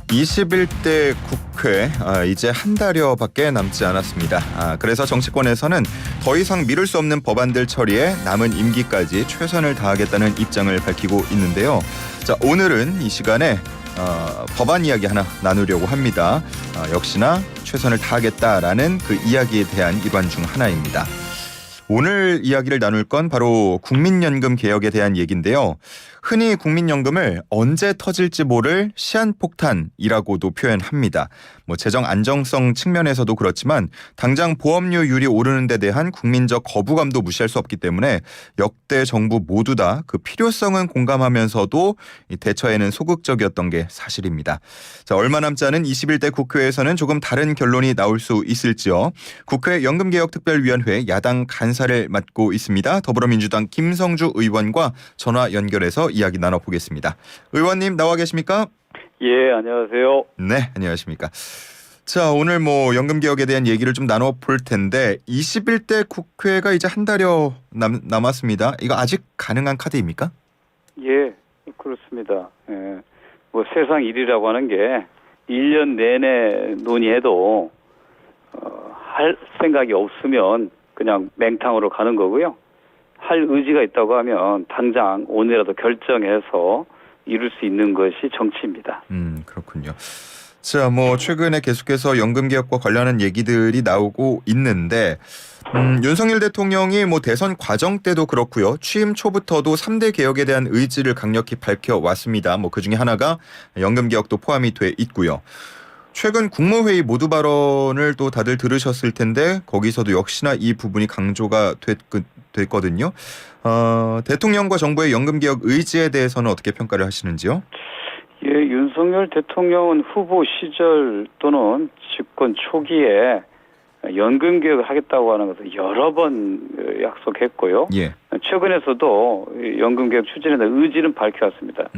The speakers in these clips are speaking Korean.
21대 국회 이제 한 달여밖에 남지 않았습니다. 그래서 정치권에서는 더 이상 미룰 수 없는 법안들 처리에 남은 임기까지 최선을 다하겠다는 입장을 밝히고 있는데요. 자, 오늘은 이 시간에 법안 이야기 하나 나누려고 합니다. 역시나 최선을 다하겠다라는 그 이야기에 대한 일환 중 하나입니다. 오늘 이야기를 나눌 건 바로 국민연금 개혁에 대한 얘기인데요. 흔히 국민연금을 언제 터질지 모를 시한폭탄이라고도 표현합니다. 재정 안정성 측면에서도 그렇지만 당장 보험료율이 오르는 데 대한 국민적 거부감도 무시할 수 없기 때문에 역대 정부 모두 다 그 필요성은 공감하면서도 대처에는 소극적이었던 게 사실입니다. 자, 얼마 남지 않은 21대 국회에서는 조금 다른 결론이 나올 수 있을지요. 국회 연금개혁특별위원회 야당 간사를 맡고 있습니다. 더불어민주당 김성주 의원과 전화 연결해서 이야기 나눠보겠습니다. 의원님 나와 계십니까? 예, 안녕하세요. 네, 안녕하십니까. 자, 오늘 연금개혁에 대한 얘기를 좀 나눠볼 텐데 21대 국회가 이제 한 달여 남았습니다. 이거 아직 가능한 카드입니까? 예, 그렇습니다. 예, 세상 일이라고 하는 게 1년 내내 논의해도 할 생각이 없으면 그냥 맹탕으로 가는 거고요. 할 의지가 있다고 하면 당장 오늘이라도 결정해서 이룰 수 있는 것이 정치입니다. 그렇군요. 자, 최근에 계속해서 연금개혁과 관련한 얘기들이 나오고 있는데 윤석열 대통령이 대선 과정 때도 그렇고요. 취임 초부터도 3대 개혁에 대한 의지를 강력히 밝혀왔습니다. 그중에 하나가 연금개혁도 포함이 돼 있고요. 최근 국무회의 모두 발언을 또 다들 들으셨을 텐데 거기서도 역시나 이 부분이 강조가 됐거든요. 대통령과 정부의 연금개혁 의지에 대해서는 어떻게 평가를 하시는지요? 예, 윤석열 대통령은 후보 시절 또는 집권 초기에 연금개혁을 하겠다고 하는 것을 여러 번 약속했고요. 예. 최근에서도 연금개혁 추진에 대한 의지는 밝혀왔습니다.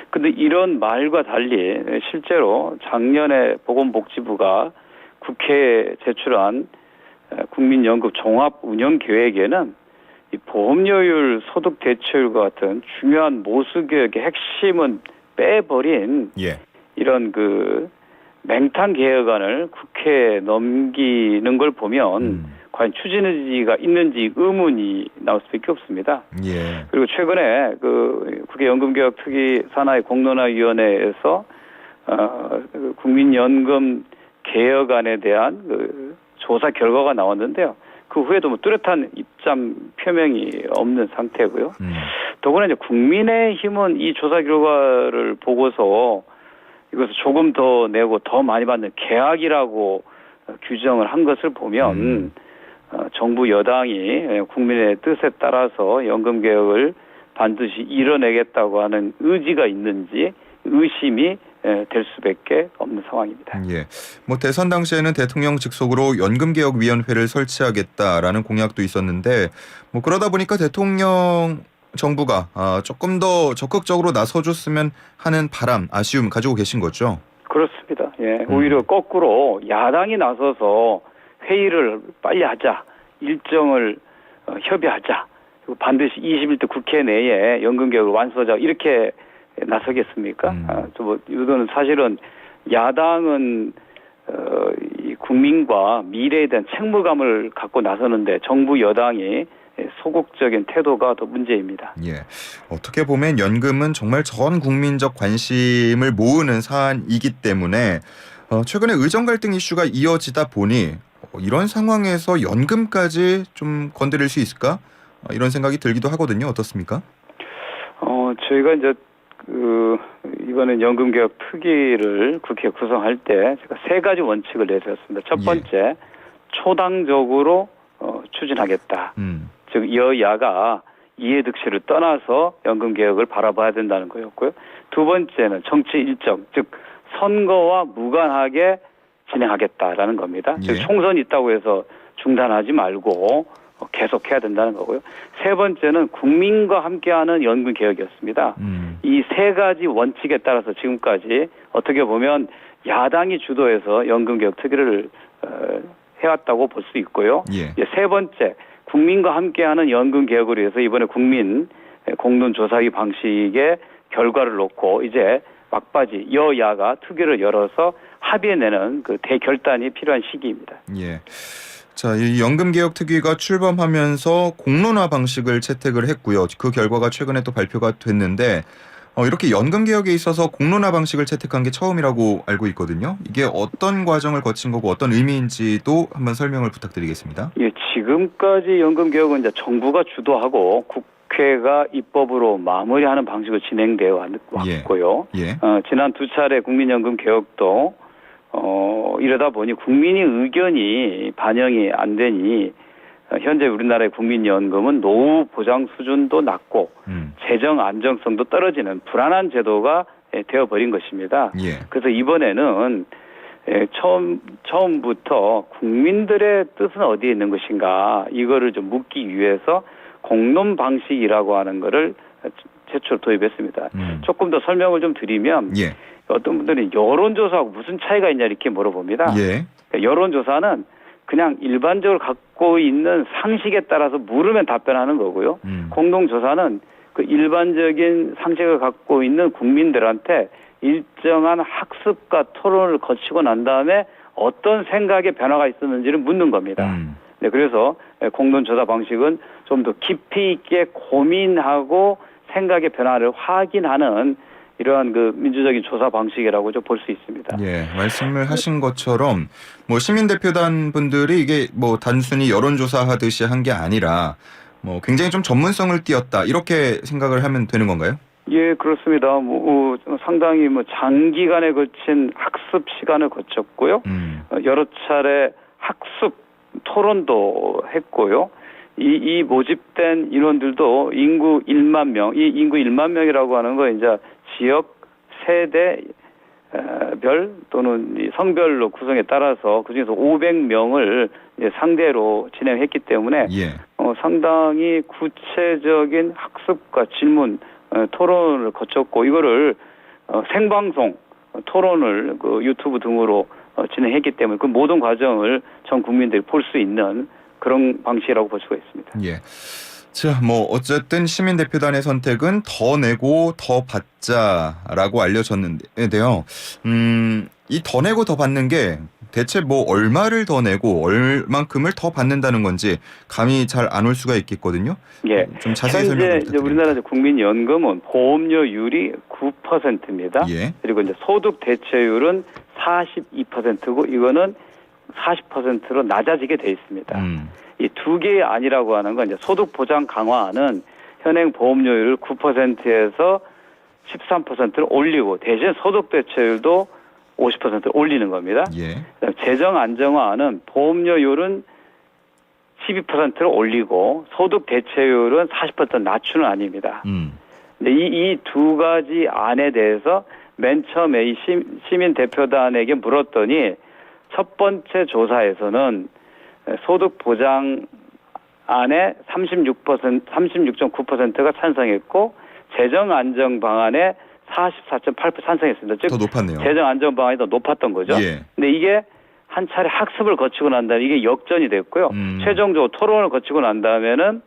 그런데 이런 말과 달리 실제로 작년에 보건복지부가 국회에 제출한 국민연금 종합운영계획에는 이 보험료율, 소득 대체율과 같은 중요한 모수개혁의 핵심은 빼버린 이런 맹탕 개혁안을 국회에 넘기는 걸 보면 과연 추진 의지가 있는지 의문이 나올 수밖에 없습니다. 예. 그리고 최근에 국회 연금개혁 특위 산하의 공론화위원회에서 국민연금 개혁안에 대한 조사 결과가 나왔는데요. 그 후에도 뚜렷한 입장 표명이 없는 상태고요. 더구나 이제 국민의힘은 이 조사 결과를 보고서 이것을 조금 더 내고 더 많이 받는 계약이라고 규정을 한 것을 보면 정부 여당이 국민의 뜻에 따라서 연금개혁을 반드시 이뤄내겠다고 하는 의지가 있는지 의심이 될 수밖에 없는 상황입니다. 예. 대선 당시에는 대통령 직속으로 연금개혁위원회를 설치하겠다라는 공약도 있었는데 그러다 보니까 대통령 정부가 조금 더 적극적으로 나서줬으면 하는 바람, 아쉬움 가지고 계신 거죠? 그렇습니다. 예. 오히려 거꾸로 야당이 나서서 회의를 빨리 하자, 일정을 협의하자, 그리고 반드시 21대 국회 내에 연금개혁을 완수하자 이렇게 나서겠습니까? 이거는 사실은 야당은 이 국민과 미래에 대한 책무감을 갖고 나서는데 정부 여당이 소극적인 태도가 더 문제입니다. 예, 어떻게 보면 연금은 정말 전 국민적 관심을 모으는 사안이기 때문에 최근에 의정 갈등 이슈가 이어지다 보니 이런 상황에서 연금까지 좀 건드릴 수 있을까? 이런 생각이 들기도 하거든요. 어떻습니까? 저희가 이제 이번에 연금개혁 특위를 국회에 구성할 때 제가 세 가지 원칙을 내세웠습니다. 첫 번째, 초당적으로 추진하겠다. 즉 여야가 이해득실을 떠나서 연금개혁을 바라봐야 된다는 거였고요. 두 번째는 정치 일정, 즉 선거와 무관하게 진행하겠다라는 겁니다. 즉 총선이 있다고 해서 중단하지 말고 계속해야 된다는 거고요. 세 번째는 국민과 함께하는 연금개혁이었습니다. 이 세 가지 원칙에 따라서 지금까지 어떻게 보면 야당이 주도해서 연금개혁 특위를 해왔다고 볼 수 있고요. 세 번째, 국민과 함께하는 연금개혁을 위해서 이번에 국민 공론조사위 방식의 결과를 놓고 이제 막바지 여야가 특위를 열어서 합의해내는 그 대결단이 필요한 시기입니다. 예. 자, 이 연금개혁특위가 출범하면서 공론화 방식을 채택을 했고요. 그 결과가 최근에 또 발표가 됐는데 이렇게 연금개혁에 있어서 공론화 방식을 채택한 게 처음이라고 알고 있거든요. 이게 어떤 과정을 거친 거고 어떤 의미인지도 한번 설명을 부탁드리겠습니다. 예, 지금까지 연금개혁은 이제 정부가 주도하고 국회가 입법으로 마무리하는 방식으로 진행되어 왔고요. 예. 지난 두 차례 국민연금 개혁도 이러다 보니 국민의 의견이 반영이 안 되니 현재 우리나라의 국민연금은 노후 보장 수준도 낮고 재정 안정성도 떨어지는 불안한 제도가 되어버린 것입니다. 예. 그래서 이번에는 처음부터 국민들의 뜻은 어디에 있는 것인가 이거를 좀 묻기 위해서 공론 방식이라고 하는 거를 최초로 도입했습니다. 조금 더 설명을 좀 드리면 예. 어떤 분들이 여론조사하고 무슨 차이가 있냐 이렇게 물어봅니다. 예. 여론조사는 그냥 일반적으로 갖고 있는 상식에 따라서 물으면 답변하는 거고요. 공동조사는 그 일반적인 상식을 갖고 있는 국민들한테 일정한 학습과 토론을 거치고 난 다음에 어떤 생각의 변화가 있었는지를 묻는 겁니다. 네, 그래서 공론조사 방식은 좀 더 깊이 있게 고민하고 생각의 변화를 확인하는 이러한 그 민주적인 조사 방식이라고 좀 볼 수 있습니다. 예, 말씀을 하신 것처럼 뭐 시민대표단 분들이 이게 뭐 단순히 여론조사하듯이 한 게 아니라 뭐 굉장히 좀 전문성을 띄었다 이렇게 생각을 하면 되는 건가요? 예, 그렇습니다. 상당히 장기간에 걸친 학습 시간을 거쳤고요. 여러 차례 학습 토론도 했고요. 이 모집된 인원들도 인구 1만 명, 이 인구 1만 명이라고 하는 거 이제 지역 세대 별 또는 성별로 구성에 따라서 그중에서 500명을 상대로 진행했기 때문에 예. 상당히 구체적인 학습과 질문, 토론을 거쳤고 이거를 생방송 토론을 그 유튜브 등으로 진행했기 때문에 그 모든 과정을 전 국민들이 볼 수 있는 그런 방식이라고 볼 수가 있습니다. 예. 자, 뭐 어쨌든 시민대표단의 선택은 더 내고 더 받자라고 알려졌는데요. 이 더 내고 더 받는 게 대체 뭐 얼마를 더 내고 얼만큼을 더 받는다는 건지 감이 잘 안 올 수가 있겠거든요. 예. 좀 자세히 설명 현재 부탁드립니다. 우리나라 국민연금은 보험료율이 9%입니다. 예. 그리고 이제 소득 대체율은 42%고 이거는 40%로 낮아지게 돼 있습니다. 이 두 개의 안이라고 하는 건 이제 소득 보장 강화는 현행 보험료율을 9%에서 13%를 올리고 대신 소득 대체율도 50%를 올리는 겁니다. 예. 재정 안정화는 보험료율은 12%를 올리고 소득 대체율은 40% 낮추는 안입니다. 근데 이 두 가지 안에 대해서 맨 처음에 이 시민 대표단에게 물었더니 첫 번째 조사에서는 소득 보장 안에 36.9%가 찬성했고 재정 안정 방안에 44.8% 찬성했습니다. 즉 더 높았네요. 재정 안정 방안이 더 높았던 거죠. 예. 근데 이게 한 차례 학습을 거치고 난 다음에 이게 역전이 됐고요. 최종적으로 토론을 거치고 난 다음에는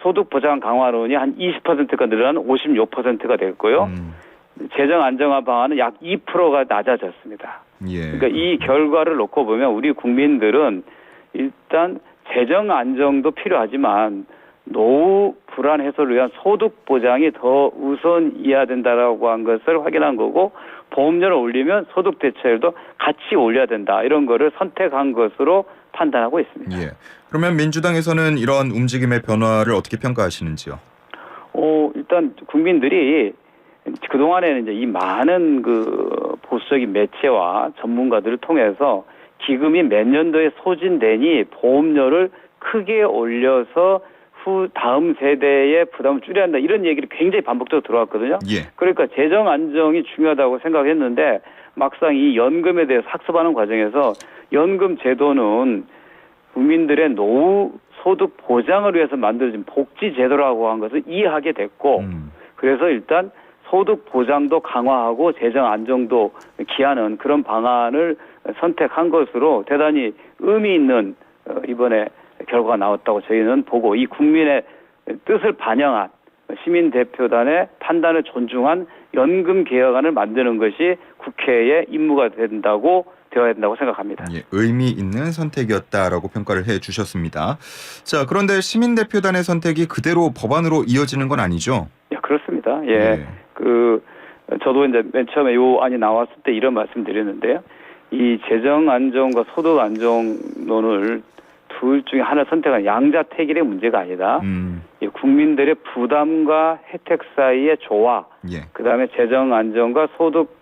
소득 보장 강화론이 한 20%가 늘어난 56%가 됐고요. 재정 안정화 방안은 약 2%가 낮아졌습니다. 예. 그러니까 이 결과를 놓고 보면 우리 국민들은 일단 재정 안정도 필요하지만 노후 불안 해소를 위한 소득 보장이 더 우선이어야 된다라고 한 것을 확인한 거고 보험료를 올리면 소득 대체율도 같이 올려야 된다. 이런 거를 선택한 것으로 판단하고 있습니다. 예. 그러면 민주당에서는 이런 움직임의 변화를 어떻게 평가하시는지요? 일단 국민들이 그동안에는 이제 이 많은 그 보수적인 매체와 전문가들을 통해서 기금이 몇 년도에 소진되니 보험료를 크게 올려서 다음 세대의 부담을 줄여야 한다. 이런 얘기를 굉장히 반복적으로 들어왔거든요. 예. 그러니까 재정 안정이 중요하다고 생각했는데 막상 이 연금에 대해서 학습하는 과정에서 연금 제도는 국민들의 노후 소득 보장을 위해서 만들어진 복지 제도라고 한 것을 이해하게 됐고 그래서 일단 소득 보장도 강화하고 재정 안정도 기하는 그런 방안을 선택한 것으로 대단히 의미 있는 이번에 결과가 나왔다고 저희는 보고 이 국민의 뜻을 반영한 시민 대표단의 판단을 존중한 연금 개혁안을 만드는 것이 국회의 임무가 되어야 된다고 생각합니다. 예, 의미 있는 선택이었다라고 평가를 해주셨습니다. 자, 그런데 시민대표단의 선택이 그대로 법안으로 이어지는 건 아니죠? 예, 그렇습니다. 예, 저도 이제 맨 처음에 요 안이 나왔을 때 이런 말씀드렸는데요. 이 재정 안정과 소득 안정론을 둘 중에 하나 선택한 양자택일의 문제가 아니다. 이 국민들의 부담과 혜택 사이의 조화, 예. 그다음에 재정 안정과 소득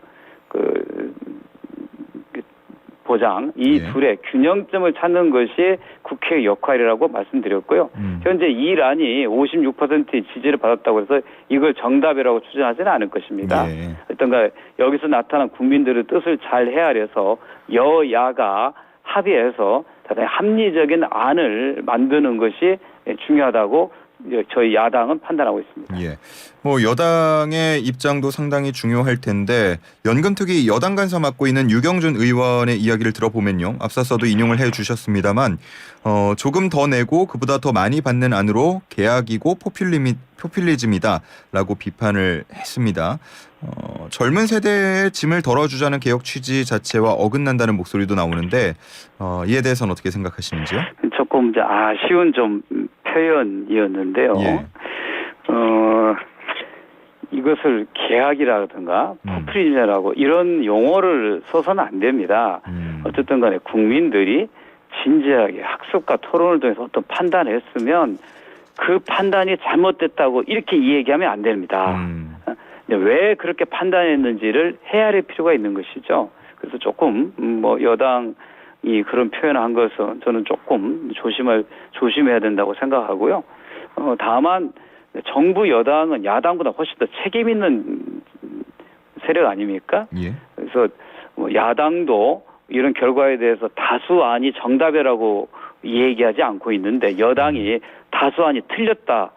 보장 이 예. 둘의 균형점을 찾는 것이 국회의 역할이라고 말씀드렸고요. 현재 이 안이 56%의 지지를 받았다고 해서 이걸 정답이라고 추정하지는 않을 것입니다. 예. 어떤가 여기서 나타난 국민들의 뜻을 잘 헤아려서 여야가 합의해서 대단히 합리적인 안을 만드는 것이 중요하다고 저희 야당은 판단하고 있습니다. 예. 뭐 여당의 입장도 상당히 중요할 텐데 연금특위 여당 간사 맡고 있는 유경준 의원의 이야기를 들어보면요. 앞서서도 인용을 해주셨습니다만 조금 더 내고 그보다 더 많이 받는 안으로 계약이고 포퓰리즘이다라고 비판을 했습니다. 젊은 세대의 짐을 덜어주자는 개혁 취지 자체와 어긋난다는 목소리도 나오는데 이에 대해서는 어떻게 생각하시는지요? 조금 이제 아쉬운 좀 표현이었는데요. 예. 이것을 계약이라든가 포퓰리즘이라고 이런 용어를 써서는 안 됩니다. 어쨌든 간에 국민들이 진지하게 학습과 토론을 통해서 어떤 판단을 했으면 그 판단이 잘못됐다고 이렇게 이야기하면 안 됩니다. 왜 그렇게 판단했는지를 헤아릴 필요가 있는 것이죠. 그래서 조금 뭐 여당이 그런 표현을 한 것은 저는 조금 조심해야 된다고 생각하고요. 다만 정부 여당은 야당보다 훨씬 더 책임 있는 세력 아닙니까? 예. 그래서 뭐 야당도 이런 결과에 대해서 다수안이 정답이라고 얘기하지 않고 있는데 여당이 다수안이 틀렸다.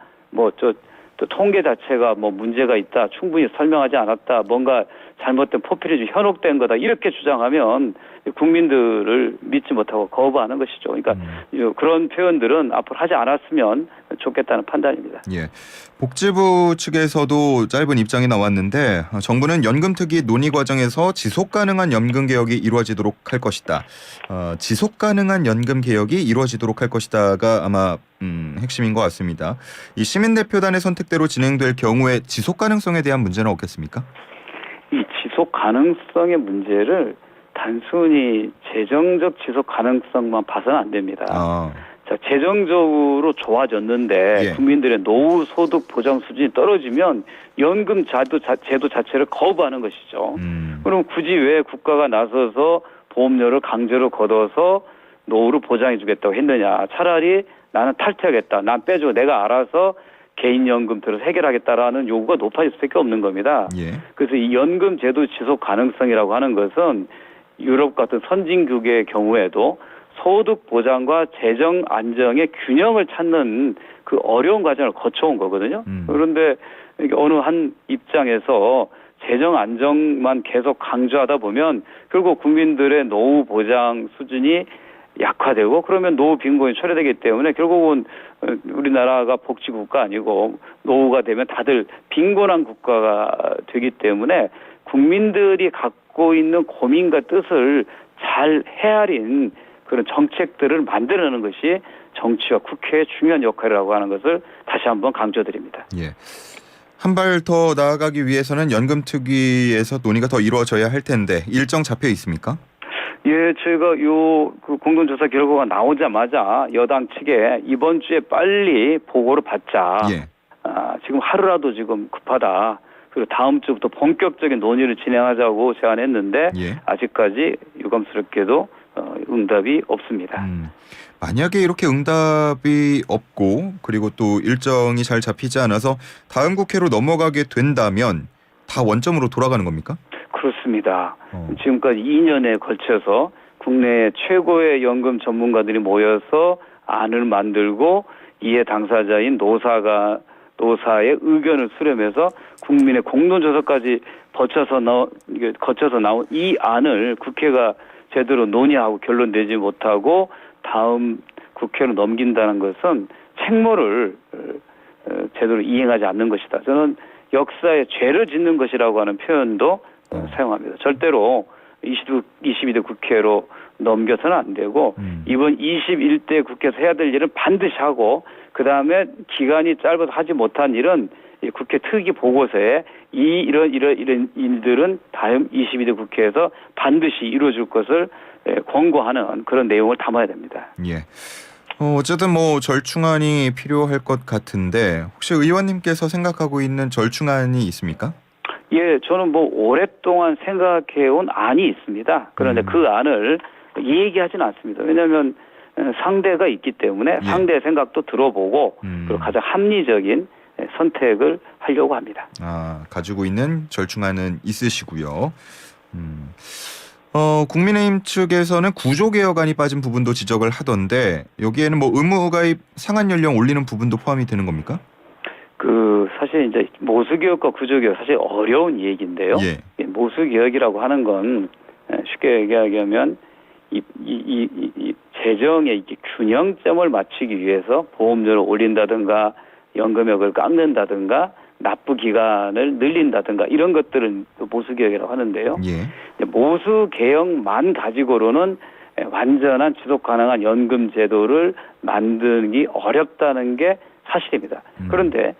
또 통계 자체가 뭐 문제가 있다. 충분히 설명하지 않았다. 뭔가 잘못된 포퓰리즘 현혹된 거다. 이렇게 주장하면 국민들을 믿지 못하고 거부하는 것이죠. 그러니까 그런 표현들은 앞으로 하지 않았으면 좋겠다는 판단입니다. 예. 복지부 측에서도 짧은 입장이 나왔는데 정부는 연금특위 논의 과정에서 지속 가능한 연금 개혁이 이루어지도록 할 것이다. 지속 가능한 연금 개혁이 이루어지도록 할 것이다가 아마 핵심인 것 같습니다. 이 시민대표단의 선택대로 진행될 경우에 지속 가능성에 대한 문제는 없겠습니까? 이 지속 가능성의 문제를 단순히 재정적 지속 가능성만 봐서는 안 됩니다. 자, 재정적으로 좋아졌는데 예. 국민들의 노후 소득 보장 수준이 떨어지면 연금 제도 자체를 거부하는 것이죠. 그럼 굳이 왜 국가가 나서서 보험료를 강제로 걷어서 노후를 보장해 주겠다고 했느냐. 차라리 나는 탈퇴하겠다. 난 빼줘. 내가 알아서 개인연금 들어서 해결하겠다라는 요구가 높아질 수밖에 없는 겁니다. 예. 그래서 이 연금 제도 지속 가능성이라고 하는 것은 유럽 같은 선진국의 경우에도 소득 보장과 재정 안정의 균형을 찾는 그 어려운 과정을 거쳐온 거거든요. 그런데 어느 한 입장에서 재정 안정만 계속 강조하다 보면 결국 국민들의 노후 보장 수준이 약화되고 그러면 노후 빈곤이 초래되기 때문에 결국은 우리나라가 복지국가 아니고 노후가 되면 다들 빈곤한 국가가 되기 때문에 국민들이 갖고 있는 고민과 뜻을 잘 헤아린 그런 정책들을 만들어내는 것이 정치와 국회의 중요한 역할이라고 하는 것을 다시 한번 강조드립니다. 예. 한 발 더 나아가기 위해서는 연금특위에서 논의가 더 이루어져야 할 텐데 일정 잡혀 있습니까? 예, 저희가 그 공동조사 결과가 나오자마자 여당 측에 이번 주에 빨리 보고를 받자. 예. 지금 하루라도 지금 급하다. 그리고 다음 주부터 본격적인 논의를 진행하자고 제안했는데 예. 아직까지 유감스럽게도 응답이 없습니다. 만약에 이렇게 응답이 없고 그리고 또 일정이 잘 잡히지 않아서 다음 국회로 넘어가게 된다면 다 원점으로 돌아가는 겁니까? 그렇습니다. 지금까지 2년에 걸쳐서 국내 최고의 연금 전문가들이 모여서 안을 만들고 이해 당사자인 노사의 의견을 수렴해서 국민의 공론조사까지 거쳐서 나온 이 안을 국회가 제대로 논의하고 결론 내지 못하고 다음 국회로 넘긴다는 것은 책무를 제대로 이행하지 않는 것이다. 저는 역사에 죄를 짓는 것이라고 하는 표현도 사용합니다. 절대로 22대 국회로 넘겨서는 안 되고 이번 21대 국회에서 해야 될 일은 반드시 하고 그다음에 기간이 짧아서 하지 못한 일은 이 국회 특위 보고서에 이런 일들은 다음 22대 국회에서 반드시 이루어질 것을 권고하는 그런 내용을 담아야 됩니다. 예. 어쨌든 뭐 절충안이 필요할 것 같은데 혹시 의원님께서 생각하고 있는 절충안이 있습니까? 예, 저는 뭐 오랫동안 생각해온 안이 있습니다. 그런데 그 안을 얘기하지는 않습니다. 왜냐하면 상대가 있기 때문에 상대의 생각도 들어보고 그리고 가장 합리적인 선택을 하려고 합니다. 가지고 있는 절충안은 있으시고요. 국민의힘 측에서는 구조개혁안이 빠진 부분도 지적을 하던데 여기에는 뭐 의무가입 상한 연령 올리는 부분도 포함이 되는 겁니까? 사실 이제 모수개혁과 구조개혁 사실 어려운 얘기인데요. 예. 모수개혁이라고 하는 건 쉽게 얘기하면 이 재정의 균형점을 맞추기 위해서 보험료를 올린다든가 연금액을 깎는다든가 납부 기간을 늘린다든가 이런 것들은 모수개혁이라고 하는데요. 예. 모수개혁만 가지고로는 완전한 지속 가능한 연금 제도를 만들기 어렵다는 게 사실입니다. 그런데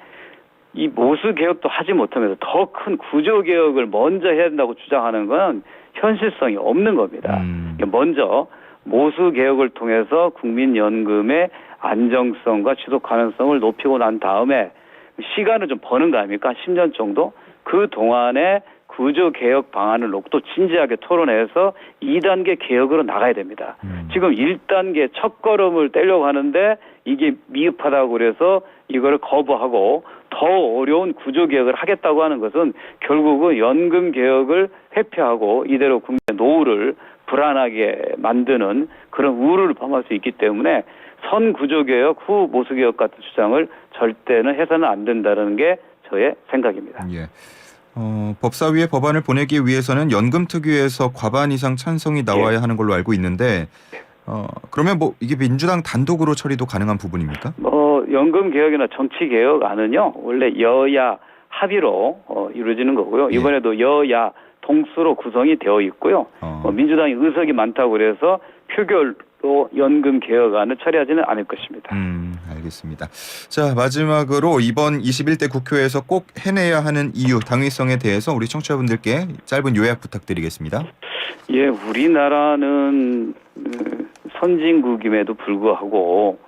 이 모수개혁도 하지 못하면서 더 큰 구조개혁을 먼저 해야 된다고 주장하는 건 현실성이 없는 겁니다. 먼저 모수개혁을 통해서 국민연금의 안정성과 지속 가능성을 높이고 난 다음에 시간을 좀 버는 거 아닙니까? 10년 정도? 그 동안에 구조개혁 방안을 놓고 또 진지하게 토론해서 2단계 개혁으로 나가야 됩니다. 지금 1단계 첫걸음을 떼려고 하는데 이게 미흡하다고 그래서 이거를 거부하고 더 어려운 구조개혁을 하겠다고 하는 것은 결국은 연금개혁을 회피하고 이대로 국민의 노후를 불안하게 만드는 그런 우려를 범할 수 있기 때문에 선구조개혁 후 모수개혁 같은 주장을 절대는 해서는 안 된다는 게 저의 생각입니다. 예. 법사위에 법안을 보내기 위해서는 연금특위에서 과반 이상 찬성이 나와야 하는 걸로 알고 있는데 그러면 뭐 이게 민주당 단독으로 처리도 가능한 부분입니까? 연금개혁이나 정치개혁안은요 원래 여야 합의로 이루어지는 거고요. 이번에도 여야 동수로 구성이 되어 있고요. 민주당이 의석이 많다고 그래서 표결로 연금 개혁안을 처리하지는 않을 것입니다. 알겠습니다. 자, 마지막으로 이번 21대 국회에서 꼭 해내야 하는 이유, 당위성에 대해서 우리 청취자분들께 짧은 요약 부탁드리겠습니다. 예, 우리나라는 선진국임에도 불구하고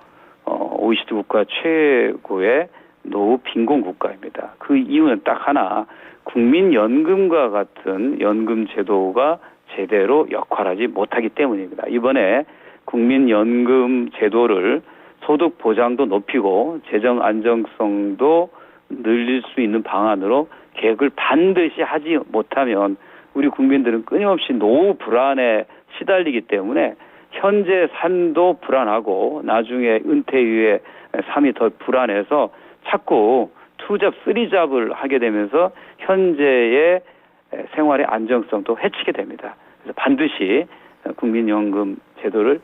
OECD 국가 최고의 노후 빈곤 국가입니다. 그 이유는 딱 하나, 국민연금과 같은 연금 제도가 제대로 역할하지 못하기 때문입니다. 이번에 국민연금 제도를 소득 보장도 높이고 재정 안정성도 늘릴 수 있는 방안으로 계획을 반드시 하지 못하면 우리 국민들은 끊임없이 노후 불안에 시달리기 때문에 현재 삶도 불안하고 나중에 은퇴 이후에 삶이 더 불안해서 자꾸 투잡, 쓰리잡을 하게 되면서 현재의 생활의 안정성도 해치게 됩니다. 그래서 반드시 국민연금 제도를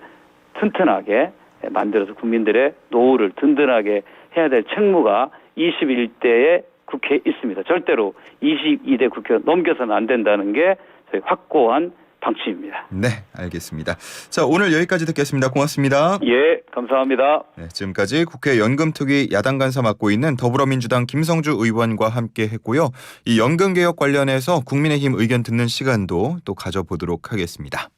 튼튼하게 만들어서 국민들의 노후를 든든하게 해야 될 책무가 21대의 국회에 있습니다. 절대로 22대 국회가 넘겨서는 안 된다는 게 저희 확고한 방침입니다. 네, 알겠습니다. 자, 오늘 여기까지 듣겠습니다. 고맙습니다. 예, 감사합니다. 네, 지금까지 국회 연금특위 야당 간사 맡고 있는 더불어민주당 김성주 의원과 함께 했고요. 이 연금개혁 관련해서 국민의힘 의견 듣는 시간도 또 가져보도록 하겠습니다.